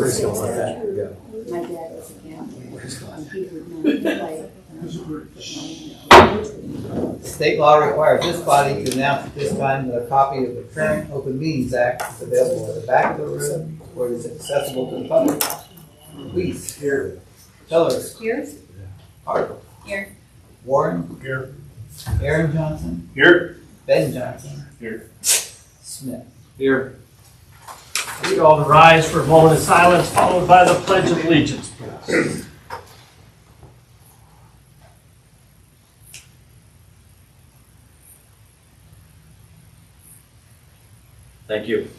Where's going with that? Yeah. My dad was a gambler. He would not play. State law requires this body to announce at this time that a copy of the current Open Meetings Act is available at the back of the room where it is accessible to the public. Please. Here. Tellers. Here? Hart. Here. Warren. Here. Aaron Johnson. Here. Ben Johnson. Here. Smith. Here. We'd all rise for a moment of silence, followed by the Pledge of Allegiance, please. Thank you.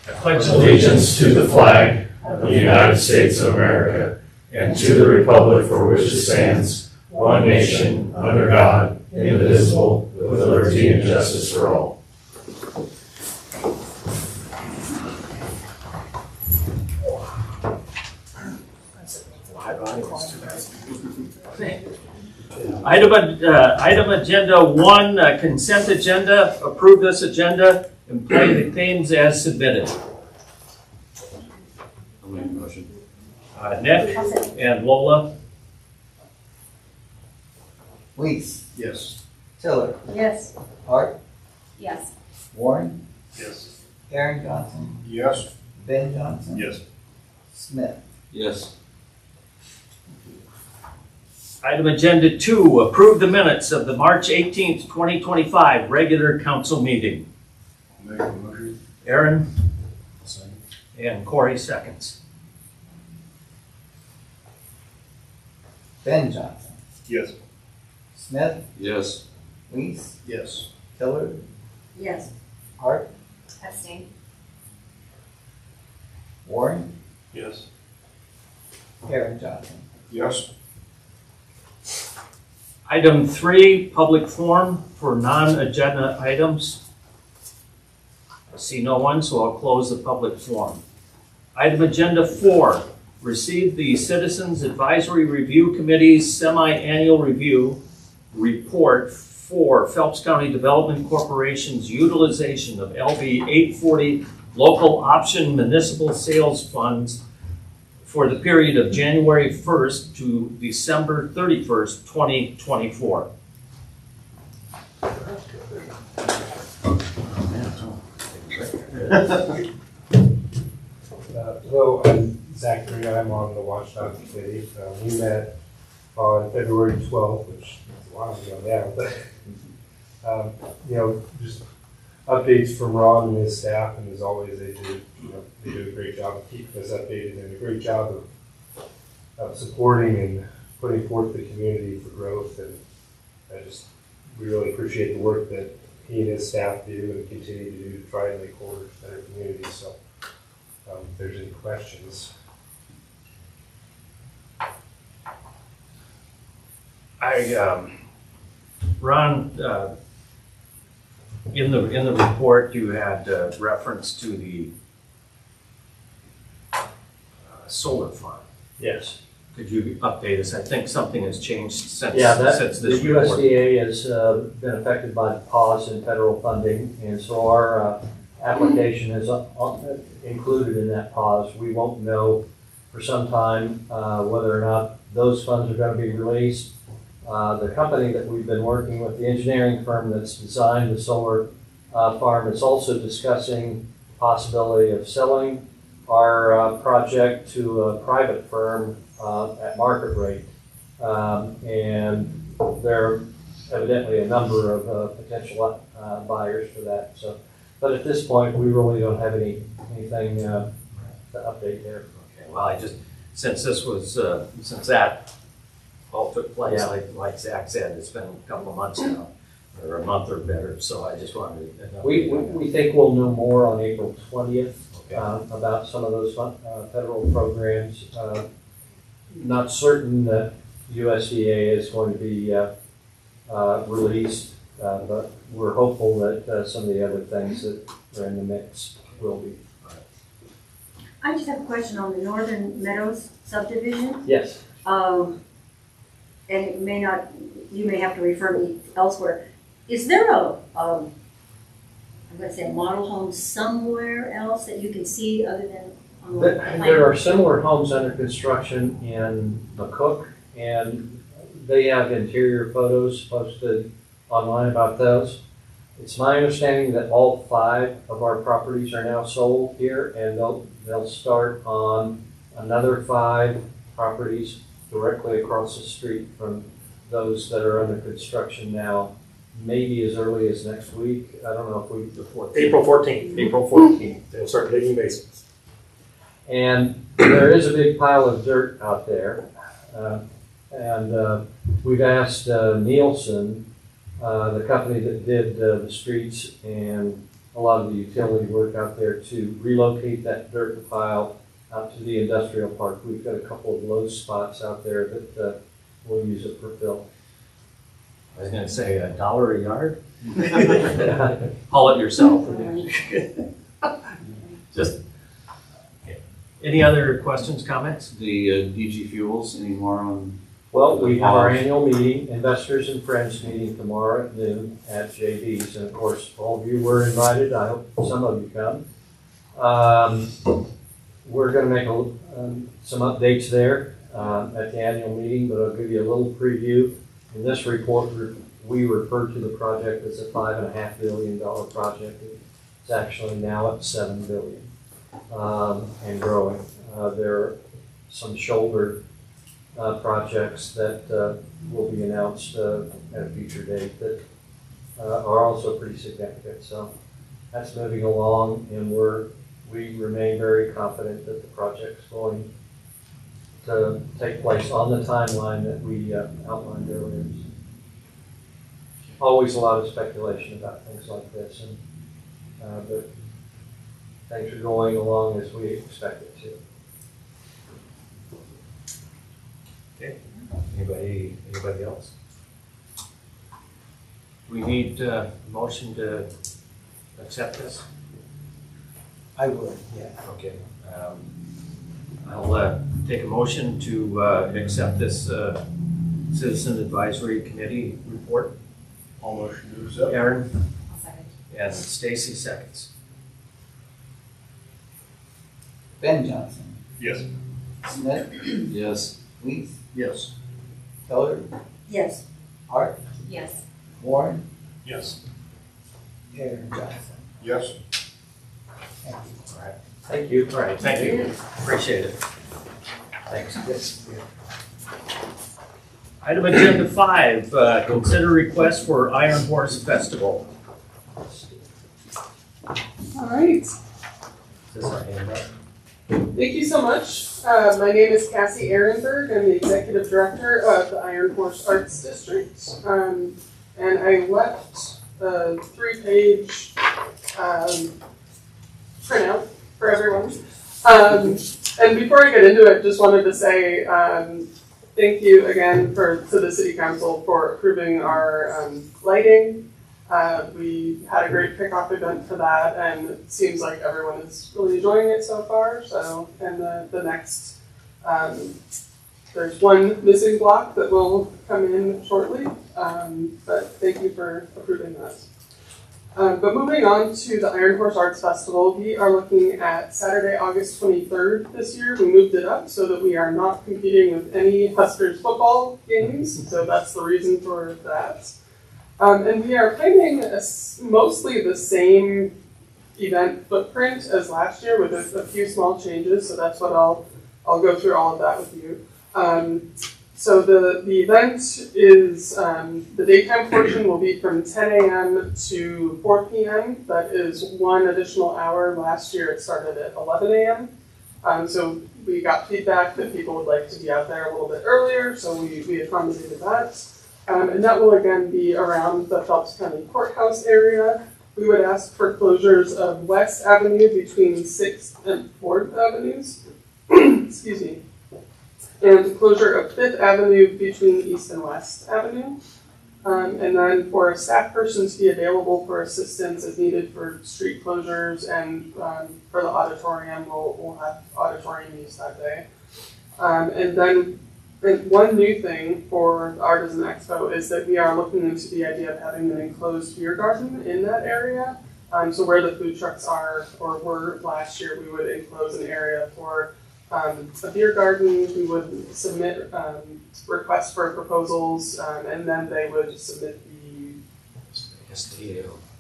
I pledge allegiance to the flag of the United States of America and to the republic for which it stands, one nation, under God, indivisible, with liberty and justice for all. Item agenda 1, consent agenda. Approve this agenda and pay the claims as submitted. I'll make a motion. Nick and Lola. Weiss. Yes. Tiller. Yes. Hart. Yes. Warren. Yes. Aaron Johnson. Yes. Ben Johnson. Yes. Smith. Yes. Item agenda 2, approve the minutes of the March 18th, 2025 regular council meeting. Make a motion. Aaron Second. and Corey seconds. Ben Johnson. Yes. Smith. Yes. Weiss. Yes. Tiller. Yes. Hart. Abstain. Warren. Yes. Aaron Johnson. Yes. Item 3, public forum for non-agenda items. I see no one, so I'll close the public forum. Item agenda 4, receive the Citizens Advisory Review Committee's semi-annual review report for Phelps County Development Corporation's utilization of LB 840 local option municipal sales funds for the period of January 1st to December 31st, 2024. Hello, I'm Zach Green. I'm on the Watchdog Committee. We met on February 12th, which is a while ago now, but just updates from Ron and his staff, and as always, they do a great job of keeping us updated and a great job of supporting and putting forth the community for growth. And we really appreciate the work that he and his staff do and continue to do to try and make Corridor a better community. So, if there's any questions. Ron, in the report, you had reference to the solar farm. Yes. Could you update us? I think something has changed since, The this report. USDA has been affected by the pause in federal funding, and so our application is included in that pause. We won't know for some time whether or not those funds are going to be released. The company that we've been working with, the engineering firm that's designed the solar farm, is also discussing the possibility of selling our project to a private firm at market rate. And there are evidently a number of potential buyers for that. So, but at this point, we really don't have anything to update there. Okay, well, since that all took place, Yeah. like Zach said, it's been a couple of months now, or a month or better, so I just wanted to. We think we'll know more on April 20th Okay. about some of those federal programs. Not certain that USDA is going to be released, but we're hopeful that some of the other things that are in the mix will be. I just have a question on the Northern Meadows subdivision. Yes. And it may not, you may have to refer me elsewhere. Is there I'm going to say a model home somewhere else that you can see other than There are similar homes under construction in McCook, and they have interior photos posted online about those. It's my understanding that all 5 of our properties are now sold here, and they'll start on another 5 properties directly across the street from those that are under construction now, maybe as early as next week. I don't know if we, April 14th. April 14th. They'll start digging basements. And there is a big pile of dirt out there. We've asked Nielsen, the company that did the streets and a lot of the utility work out there, to relocate that dirt pile out to the industrial park. We've got a couple of low spots out there that we'll use it for fill. I was gonna say $1 a yard? Haul it yourself. Just, any other questions, comments? The DG Fuels, any more on? Well, we have our annual meeting, Investors and Friends meeting tomorrow at noon at JD's. And of course, all of you were invited. I hope some of you come. We're going to make some updates there at the annual meeting, but I'll give you a little preview. In this report, we refer to the project as a $5.5 billion project. It's actually now at $7 billion and growing. There are some shoulder projects that will be announced at a future date that are also pretty significant. So that's moving along, and we remain very confident that the project's going to take place on the timeline that we outlined earlier. Always a lot of speculation about things like this, and but things are going along as we expect it to. Anybody else? We need a motion to accept this. I would, yeah. Okay. I'll take a motion to accept this Citizen Advisory Committee report. All motion to accept. Aaron I'll second. and Stacy seconds. Ben Johnson, Yes. Smith, Yes. Weeks, Yes. Keller, Yes. Hart, Yes. Warren, Yes. Aaron Johnson. Yes. Thank you. All right. Thank you. All right, thank you. Appreciate it. Thanks. Yes. Item agenda 5, consider request for Iron Horse Festival. All right. Is this our hand up? Thank you so much. My name is Cassie Ehrenberg. I'm the Executive Director of the Iron Horse Arts District. And I left a 3-page printout for everyone. And before I get into it, just wanted to say thank you again to the City Council for approving our lighting. We had a great kickoff event for that, and it seems like everyone is really enjoying it so far. So, and the next, there's one missing block that will come in shortly, but thank you for approving that. But moving on to the Iron Horse Arts Festival, we are looking at Saturday, August 23rd this year. We moved it up so that we are not competing with any Huskers football games, so that's the reason for that. And we are planning mostly the same event footprint as last year with a few small changes, so that's what I'll go through all of that with you. So the event is, the daytime portion will be from 10 a.m. to 4 p.m. That is 1 additional hour. Last year it started at 11 a.m. So we got feedback that people would like to be out there a little bit earlier, so we accommodated that. And that will again be around the Phelps County Courthouse area. We would ask for closures of West Avenue between 6th and 4th Avenues. Excuse me. And closure of 5th Avenue between East and West Avenue. And then for a staff person to be available for assistance as needed for street closures, and for the auditorium, we'll have auditorium use that day. And then one new thing for the Artisan Expo is that we are looking into the idea of having an enclosed beer garden in that area. So where the food trucks are, or were last year, we would enclose an area for a beer garden. We would submit requests for proposals, and then they would submit the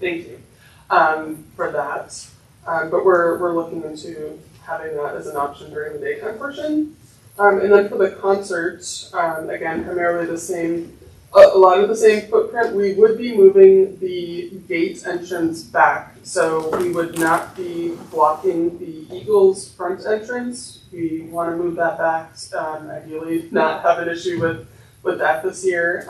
thank you for that. But we're looking into having that as an option during the daytime portion. And then for the concert, again, primarily the same, a lot of the same footprint. We would be moving the gate entrance back, so we would not be blocking the Eagles front entrance. We want to move that back, ideally not have an issue with that this year.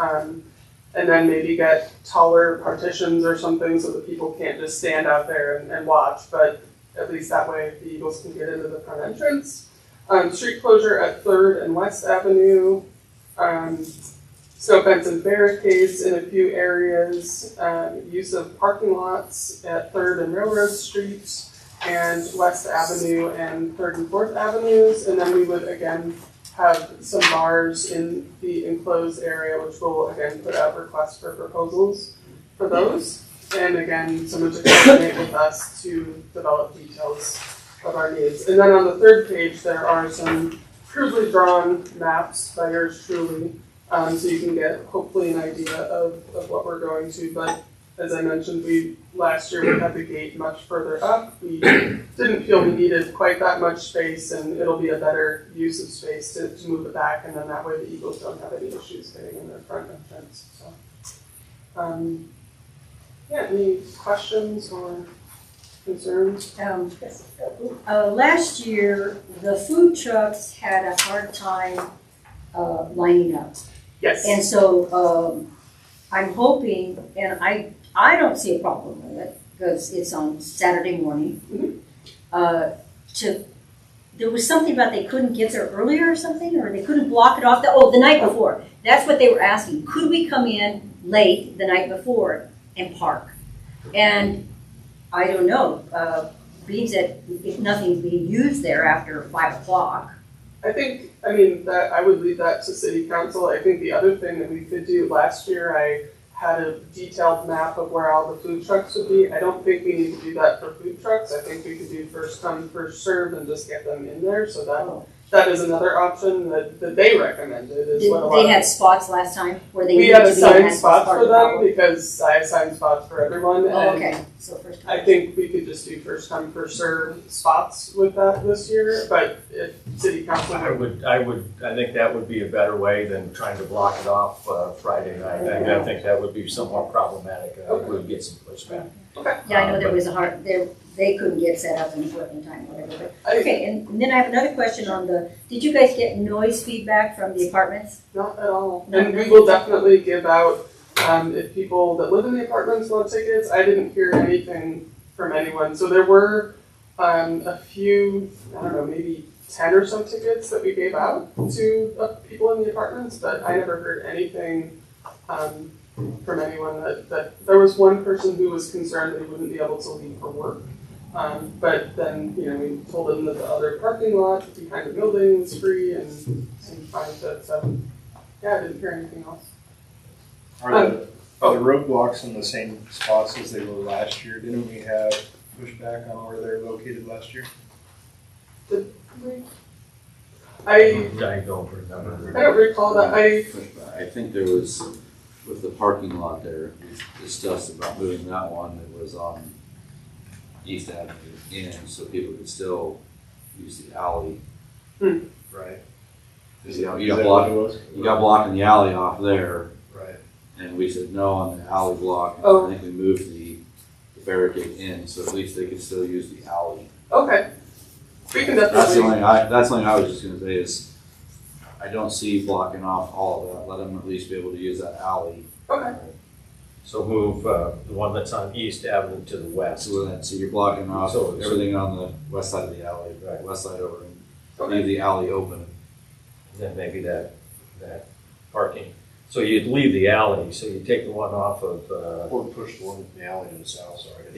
And then maybe get taller partitions or something so that people can't just stand out there and watch, but at least that way the Eagles can get into the front entrance. Street closure at 3rd and West Avenue, snow fence and barricades in a few areas, use of parking lots at 3rd and Railroad Street, and West Avenue and 3rd and 4th Avenues, and then we would again have some bars in the enclosed area, which will again put out requests for proposals for those, and again, someone to coordinate with us to develop details of our needs. And then on the 3rd page, there are some crudely drawn maps by yours truly, so you can get hopefully an idea of what we're going to. But as I mentioned, last year we had the gate much further up. We didn't feel we needed quite that much space, and it'll be a better use of space to move it back, and then that way the Eagles don't have any issues getting in their front entrance. So, yeah, any questions or concerns? Last year, the food trucks had a hard time lining up. Yes. And so I'm hoping, and I don't see a problem with it because it's on Saturday morning. There was something about they couldn't get there earlier or something, or they couldn't block it off. The night before. That's what they were asking. Could we come in late the night before and park? And I don't know. Being that if nothing's being used there after 5 o'clock. That I would leave that to City Council. I think the other thing that we could do, last year I had a detailed map of where all the food trucks would be. I don't think we need to do that for food trucks. I think we could do first come, first served and just get them in there. So that is another option that they recommended. They had spots last time where they we needed had to be in assigned that spots part for of the them problem. because I assigned spots for everyone. Oh, and okay. So first time. I think we could just do first come, first served spots with that this year. But if City Council I think that would be a better way than trying to block it off Friday night. I think that would be somewhat problematic. Okay. We would get some pushback. Yeah, I know there was they couldn't get set up in equipment time, whatever. But, okay, and then I have another question on did you guys get noise feedback from the apartments? Not at all. And we will definitely give out, if people that live in the apartments want tickets. I didn't hear anything from anyone. So there were a few, I don't know, maybe 10 or so tickets that we gave out to people in the apartments, but I never heard anything from anyone that there was one person who was concerned that he wouldn't be able to leave for work. But then, we told them that the other parking lot behind the building was free and seemed fine with it. So, yeah, I didn't hear anything else. Are the roadblocks in the same spots as they were last year? Didn't we have pushback on where they're located last year? I don't remember. I don't recall that. I think there was, with the parking lot there, we discussed about moving that one that was on East Avenue in, so people could still use the alley. Right. You got blocking the alley off there, Right. and we said no on the alley block. And I think we moved the barricade in, so at least they could still use the alley. Okay. We can That's definitely. the only thing I was just gonna say is, I don't see blocking off all of that. Let them at least be able to use that alley. Okay. So move the one that's on East Avenue to the west. So you're blocking off So- everything on the west side of the alley, Right. west side over, and Okay. leave the alley open. Then maybe that parking. So you'd leave the alley, so you take the one off of, Or push the one in the alley to the south, sorry. that'd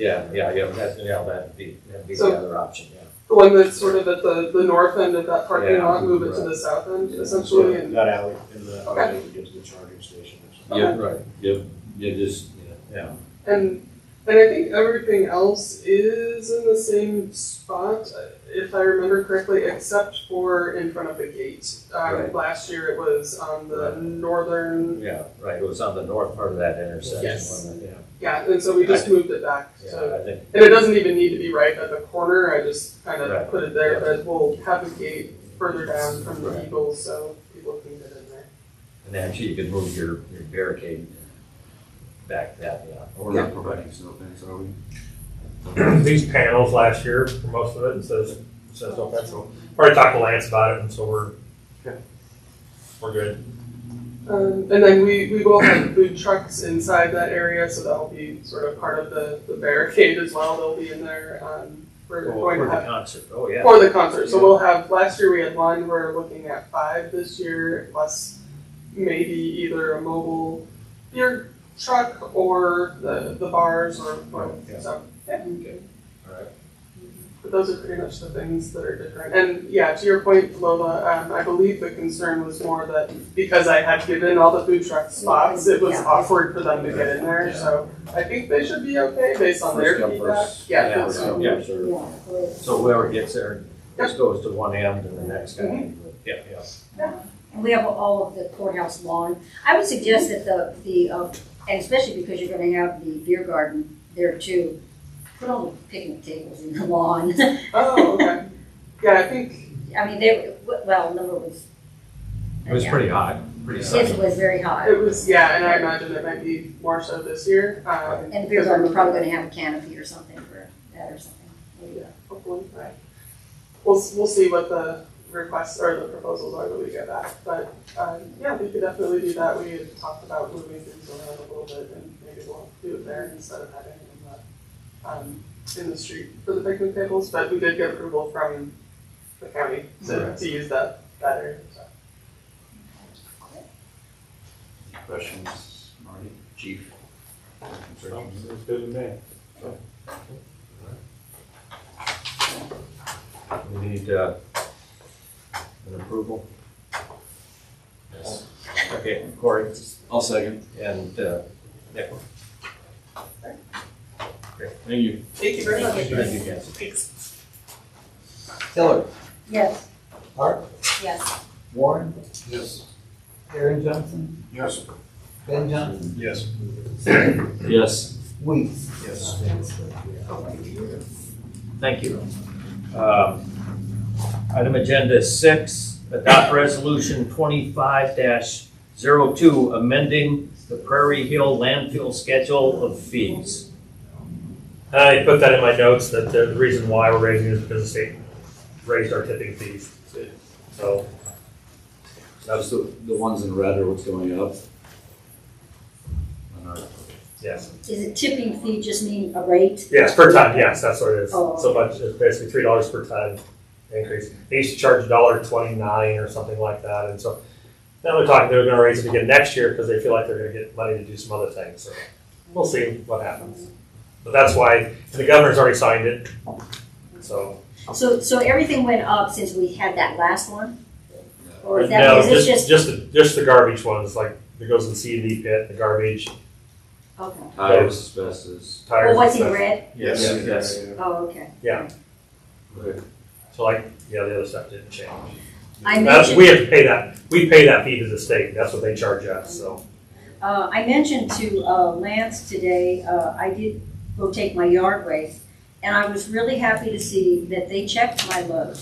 be So- the other option, yeah. The one that's sort of at the north end of that parking Yeah. lot, move it to the south end, essentially. And That alley in the, Okay. to get to the charging station. Yep. Right. Yep, yeah, just, Yeah. And And I think everything else is in the same spot, if I remember correctly, except for in front of the gate. Right. Last year it was on the Right. northern, Yeah, right, it was on the north part of that intersection, Yes. wasn't it? yeah, and so we just moved it back. Yeah, So, I think, and it doesn't even need to be right at the corner, I just kind Right. of put it there, Yeah. but we'll have the gate further down from the Eagles so people can get in there. and actually you could move your barricade back that, yeah. We're not providing snow fence, are we? These panels last year, for most of it, it says no fence. So already talked to Lance about it, and so we're good. And then we will have food trucks inside that area, so that'll be sort of part of the barricade as well. They'll be in there. We're going For to the have concert, oh, yeah. for the concert. So we'll have, last year we had one, we're looking at 5 this year, plus maybe either a mobile beer truck or the bars or both. Yeah. So, yeah. Alright. But those are pretty much the things that are different. And yeah, to your point, Lola, I believe the concern was more that because I had given all the food truck spots, it was Yeah. awkward for them to get in there. So I think they should be okay based on their First come, feedback. first. Yeah, Yeah, first come. yeah. Yeah. So whoever gets there, just goes to one end and the next guy. Yeah, yeah. And we have all of the courthouse lawn. I would suggest that and especially because you're gonna have the beer garden there too, put all the picnic tables in the lawn. Oh, okay. Yeah, I think, I mean, number was. It was pretty hot, pretty sunny. It was very hot. it was, yeah, and I imagine it might be more so this year. And the beer garden, we're probably gonna have a canopy or something for that or something. Yeah, hopefully, right. We'll see what the requests or the proposals are that we get back. But, yeah, we could definitely do that. We had talked about moving things around a little bit and maybe we'll do it there instead of having it in the street for the picnic tables. But we did get approval from the county to use that area, so. Questions, Marty, Chief? Concerns? It's good with me. We need an approval. Yes. Okay, Corey I'll second. and Nick. Great. Thank you. Thank you very much. Thank you, Nancy. Thanks. Tiller, Yes. Hart, Yes. Warren, Yes. Aaron Johnson, Yes. Ben Johnson, Yes. Yes, Weeks. Yes. thank you. Item agenda 6, adopt resolution 25-02, amending the Prairie Hill landfill schedule of fees. I put that in my notes, that the reason why we're raising it is because the state raised our tipping fees. So, That's the ones in red are what's going up. On our- yes. Is it tipping fee just mean a rate? Yes, per ton, yes, that's what it is. Oh. So much, it's basically $3 per ton increase. They used to charge $1.29 or something like that, and so now they're talking, they're gonna raise it again next year because they feel like they're gonna get money to do some other things, so we'll see what happens. But that's why, and the governor's already signed it, so. So everything went up since we had that last one? Or is No, is this just, just the garbage ones, like, that goes in the C&D pit, the garbage, okay. Tires, asbestos. tires. Well, what's in stuff. red? Yes, yes. Oh, okay. Yeah, Okay. so like, yeah, the other stuff didn't change. I That's, mentioned, we have to pay that, we pay that fee to the state, that's what they charge us, so. I mentioned to Lance today, I did go take my yard waste, and I was really happy to see that they checked my load,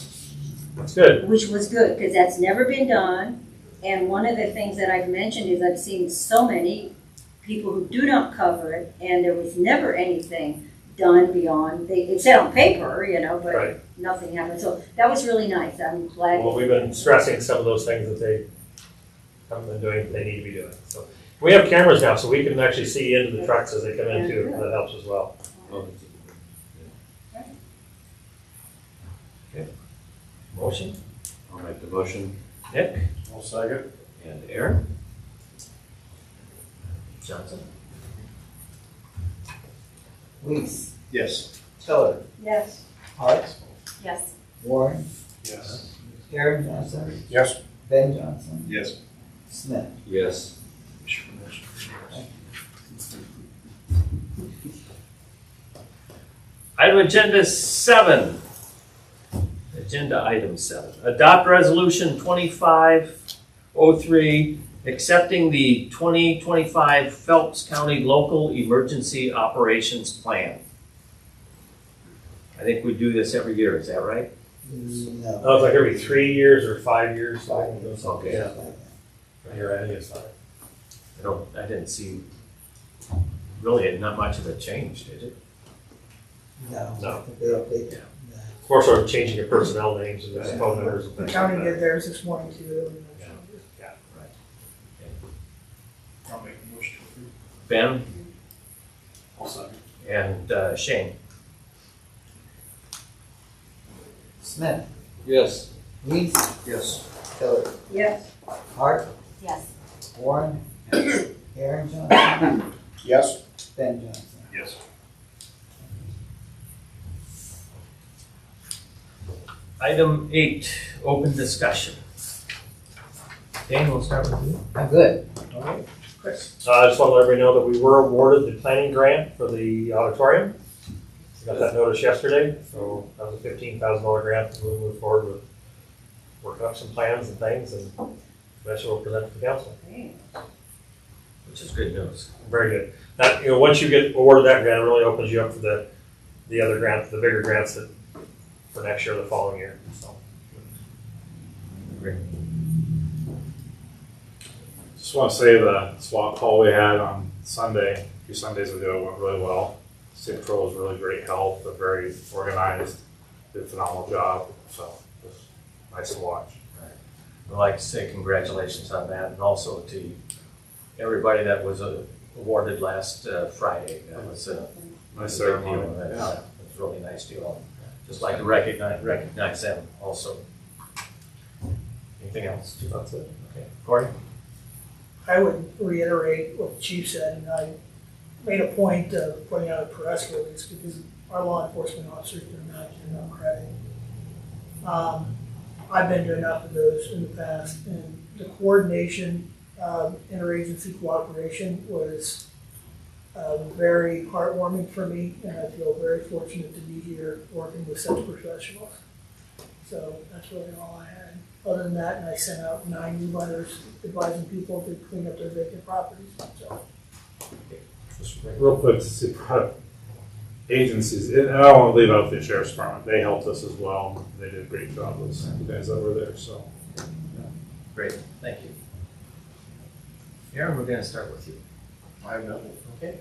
That's good. which was good, because that's never been done. And one of the things that I've mentioned is I've seen so many people who do not cover it, and there was never anything done beyond, it said on paper, but Right. nothing happened. So that was really nice. I'm glad. Well, we've been stressing some of those things that they haven't been doing, they need to be doing, so. We have cameras now, so we can actually see into the trucks as they come in too, that helps as well. Oh, Motion, I'll make the motion. Nick I'll second. and Aaron. Johnson. Weeks, Yes. Tiller, Yes. Hart, Yes. Warren, Yes. Aaron Johnson, Yes. Ben Johnson, Yes. Smith. Yes. Item agenda 7. Agenda item 7. Adopt resolution 2503 accepting the 2025 Phelps County Local Emergency Operations Plan. I think we do this every year, is that right? No. Oh, it's like every 3 years or 5 years. Okay. Yeah. You're right, it's fine. I didn't see, really not much of a change, did it? No. No. They update Yeah. that. More sort of changing your personnel names and their phone numbers and The things county like did that. theirs this morning too. I'll make a motion to approve. Ben I'll second. and Shane. Smith, Yes. Weeds, Yes. Hillary, Yes. Hart, Yes. Warren, Aaron Johnson, Yes. Ben Johnson. Yes. Item 8, open discussion. Dan, we'll start with you. I'm good. Chris. I just want to let everybody know that we were awarded the planning grant for the auditorium. We got that notice yesterday, so that was a $15,000 grant. We'll move forward with working up some plans and things, and eventually we'll present to the council. Which is good news. Very good. That, once you get awarded that grant, it really opens you up for the other grants, the bigger grants that for next year or the following year. So. Great. Just want to say the swap call we had on Sunday, a few Sundays ago, went really well. City Patrol was really great help. They're very organized, did a phenomenal job. So it was nice to watch. I'd like to say congratulations on that, and also to everybody that was awarded last Friday. That was a Nice big deal. ceremony. It was a really nice deal. Just like to recognize them also. Anything else? That's it. Okay. Corey? I would reiterate what the chief said, and I made a point of putting out a press release because our law enforcement officers do not get enough credit. I've been to enough of those in the past, and the coordination, interagency cooperation was very heartwarming for me, and I feel very fortunate to be here working with such professionals. So that's really all I had. Other than that, and I sent out 9 new letters advising people to clean up their vacant properties, so. Just real quick to see agencies, and I don't want to leave out the sheriff's department. They helped us as well. They did a great job, those guys that were there. So Great, thank you. Aaron, we're gonna start with you. I have nothing. Okay.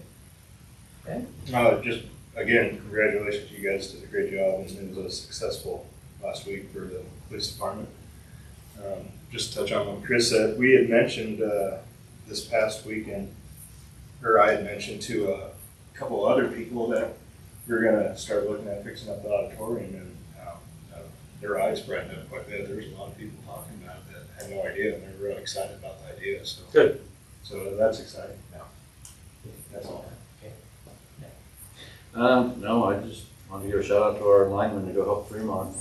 Just, again, congratulations, you guys did a great job, and it was a successful last week for the police department. Just to touch on what Chris said, we had mentioned this past weekend, or I had mentioned to a couple other people that we were gonna start looking at fixing up the auditorium, and their eyes brightened up quite a bit. There was a lot of people talking about it that had no idea, and they were really excited about the idea, so. Good. So that's exciting now. That's all. No, I just want to give a shout out to our linemen to go help Fremont.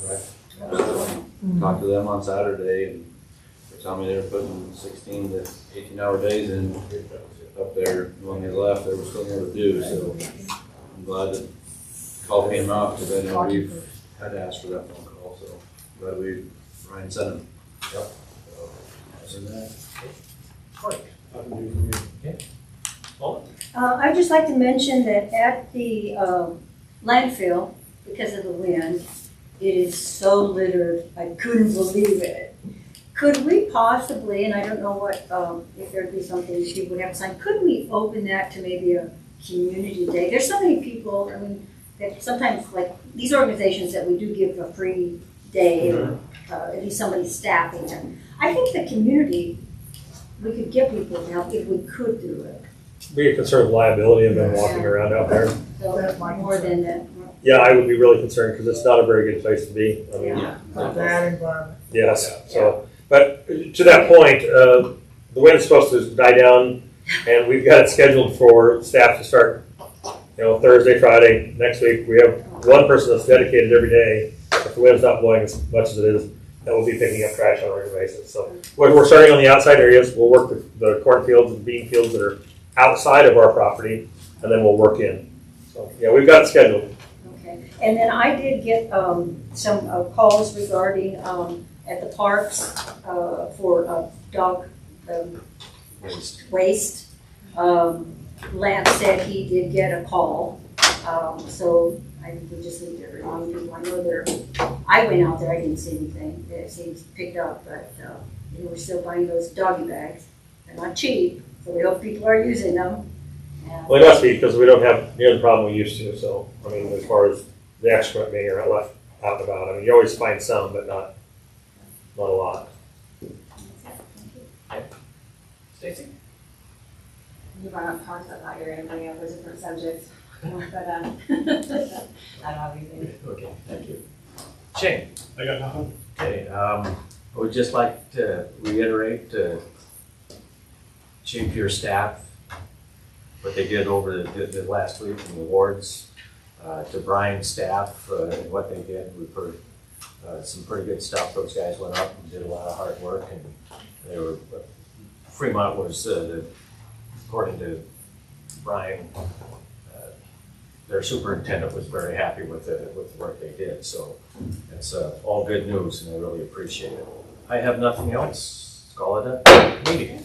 Talked to them on Saturday, and they told me they were putting 16 to 18-hour days in up there. When they left, there was still more to do, so I'm glad that call came out, because I know we've had to ask for that phone call, so glad Ryan sent him. Yep. Other than that, I'd just like to mention that at the landfill, because of the wind, it is so littered, I couldn't believe it. Could we possibly, and I don't know what, if there'd be something that people would have to sign, couldn't we open that to maybe a community day? There's so many people, I mean, that sometimes, like, these organizations that we do give a free day, or at least somebody's staffing them. I think the community, we could get people to help if we could do it. Be a concern of liability of them walking around out there. So That's my more than that. Yeah, I would be really concerned because it's not a very good place to be. I mean, Yeah. A bad environment. yes. So, but to that point, the wind's supposed to die down, and we've got it scheduled for staff to start. Thursday, Friday next week. We have one person that's dedicated every day. If the wind's not blowing as much as it is, that will be picking up trash on a regular basis. So we're starting on the outside areas. We'll work the cornfields and bean fields that are outside of our property, and then we'll work in. So yeah, we've got it scheduled. Okay. Okay. And then I did get some calls regarding at the parks for dog waste. Lance said he did get a call, so I think we just need to remind people. I know I went out there, I didn't see anything. It seems picked up, but we're still buying those doggy bags. They're not cheap, so we hope people are using them. And Well, it must be, because we don't have near the problem we used to, so, I mean, as far as the excrement being left out and about, I mean, you always find some, but not a lot. Stacy? You brought up parks, I thought you were gonna bring up a different subject, but, I don't have anything. Okay, thank you. Shane? I got nothing. Okay, I would just like to reiterate, Chief, your staff, what they did over the last week in the awards, to Brian's staff, and what they did. We've heard some pretty good stuff. Those guys went up and did a lot of hard work, and they were, Fremont was, according to Brian, their superintendent was very happy with the work they did. So it's all good news, and I really appreciate it. I have nothing else. Let's call it a meeting.